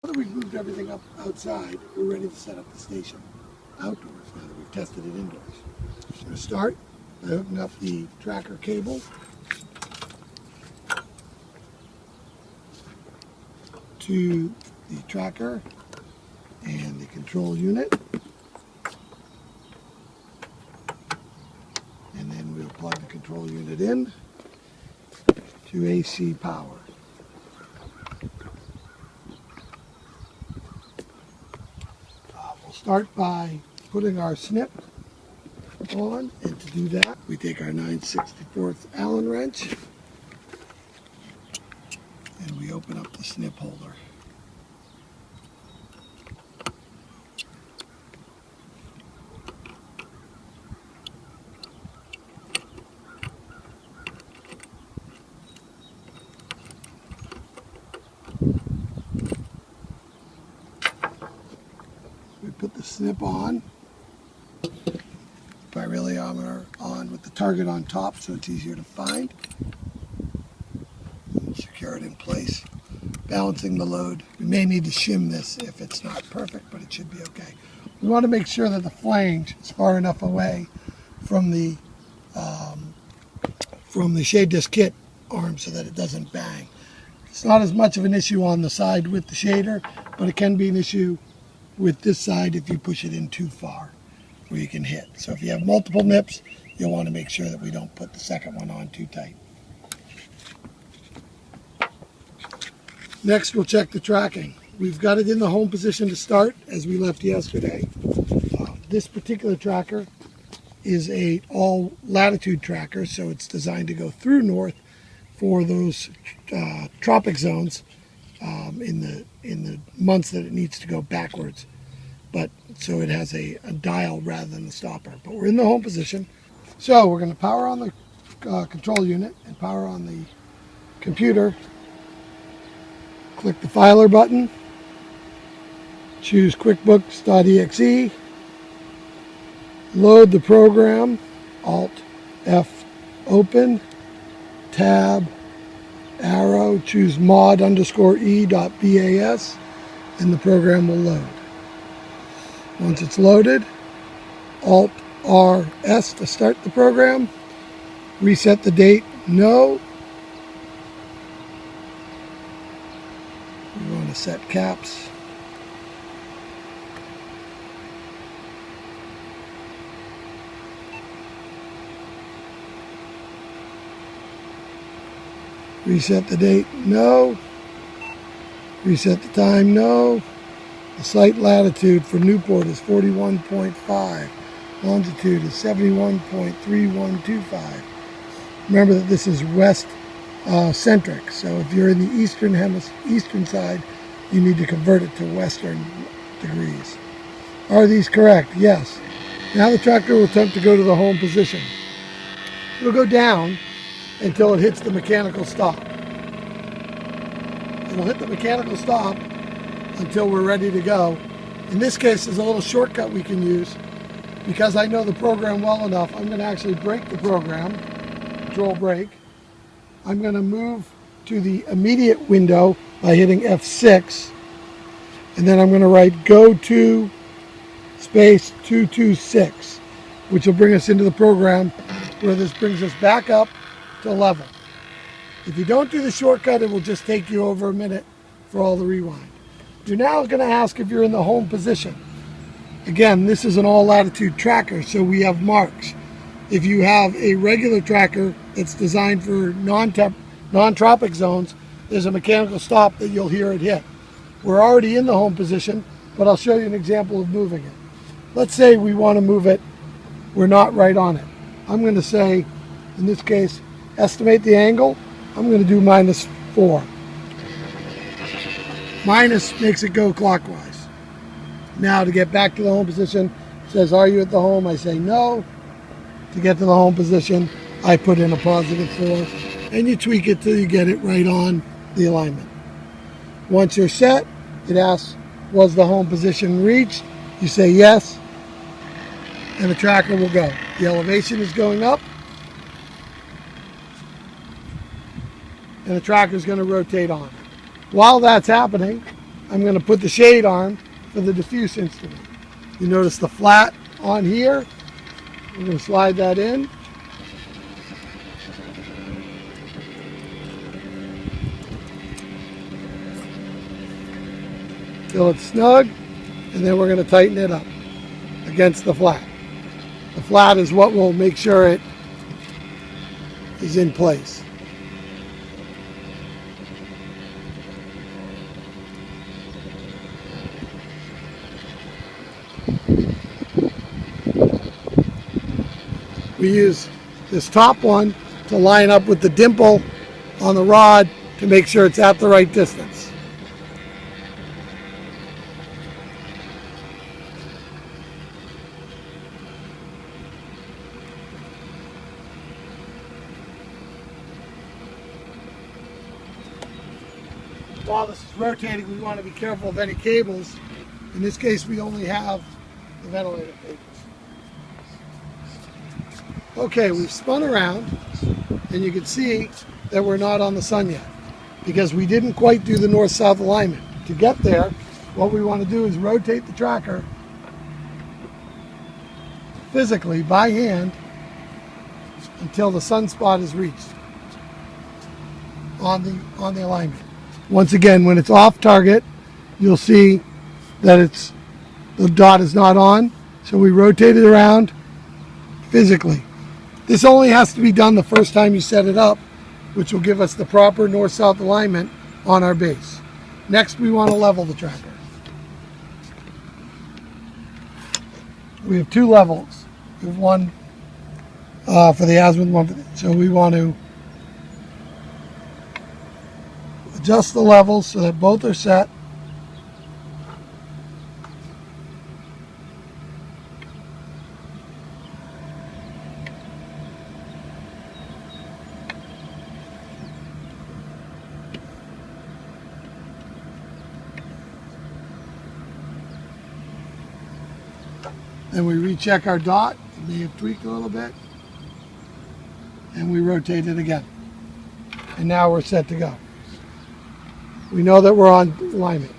Now that we've moved everything up outside, we're ready to set up the station outdoors now that we've tested it indoors. I'm going to start by hooking up the tracker cable to the tracker and the control unit. And then we'll plug the control unit in to AC power. We'll start by putting our sNIP on, and to do that we take our 9/64 Allen wrench and we open up the sNIP holder. We put the sNIP on, Pyrheliometer on with the target on top so it's easier to find. And secure it in place. Balancing the load. We may need to shim this if it's not perfect, but it should be okay. We want to make sure that the flange is far enough away from the shade disc kit arm so that it doesn't bang. It's not as much of an issue on the side with the shader, but it can be an issue with this side if you push it in too far where you can hit. So if you have multiple nips, you'll want to make sure that we don't put the second one on too tight. Next, we'll check the tracking. We've got it in the home position to start as we left yesterday. This particular tracker is a all latitude tracker, so it's designed to go through north for those tropic zones in the months that it needs to go backwards. But so it has a dial rather than a stopper. But we're in the home position, so we're going to power on the control unit and power on the computer. Click the filer button, choose QuickBooks.exe, load the program, Alt-F open, tab, arrow, choose mod_e.bas, and the program will load. Once it's loaded, Alt-R-S to start the program, reset the date, no. We want to set caps. Reset the date, no. Reset the time, no. The site latitude for Newport is 41.5. Longitude is 71.3125. Remember that this is west centric, so if you're in the eastern side, you need to convert it to western degrees. Are these correct? Yes. Now the tractor will attempt to go to the home position. It'll go down until it hits the mechanical stop. It'll hit the mechanical stop until we're ready to go. In this case, there's a little shortcut we can use. Because I know the program well enough, I'm going to actually break the program, control break. I'm going to move to the immediate window by hitting F6, and then I'm going to write go to space 226, which will bring us into the program where this brings us back up to level. If you don't do the shortcut, it will just take you over a minute for all the rewind. You're now going to ask if you're in the home position. Again, this is an all latitude tracker, so we have marks. If you have a regular tracker that's designed for non-tropic zones, there's a mechanical stop that you'll hear it hit. We're already in the home position, but I'll show you an example of moving it. Let's say we want to move it, we're not right on it. I'm going to say, in this case, estimate the angle. I'm going to do -4. Minus makes it go clockwise. Now to get back to the home position, it says, are you at the home? I say no. To get to the home position, I put in a +4, and you tweak it till you get it right on the alignment. Once you're set, it asks, was the home position reached? You say yes, and the tracker will go. The elevation is going up, and the tracker is going to rotate on. While that's happening, I'm going to put the shade arm for the diffuse instrument. You notice the flat on here. We're going to slide that in. Till it's snug, and then we're going to tighten it up against the flat. The flat is what will make sure it is in place. We use this top one to line up with the dimple on the rod to make sure it's at the right distance. While this is rotating, we want to be careful of any cables. In this case, we only have the ventilator cables. Okay, we've spun around, and you can see that we're not on the sun yet because we didn't quite do the north-south alignment. To get there, what we want to do is rotate the tracker physically by hand until the sunspot is reached on the alignment. Once again, when it's off target, you'll see that the dot is not on, so we rotate it around physically. This only has to be done the first time you set it up, which will give us the proper north-south alignment on our base. Next, we want to level the tracker. We have two levels. We have one for the azimuth, one for the... So we want to adjust the levels so that both are set. Then we recheck our dot. It may have tweaked a little bit. And we rotate it again. And now we're set to go. We know that we're on alignment.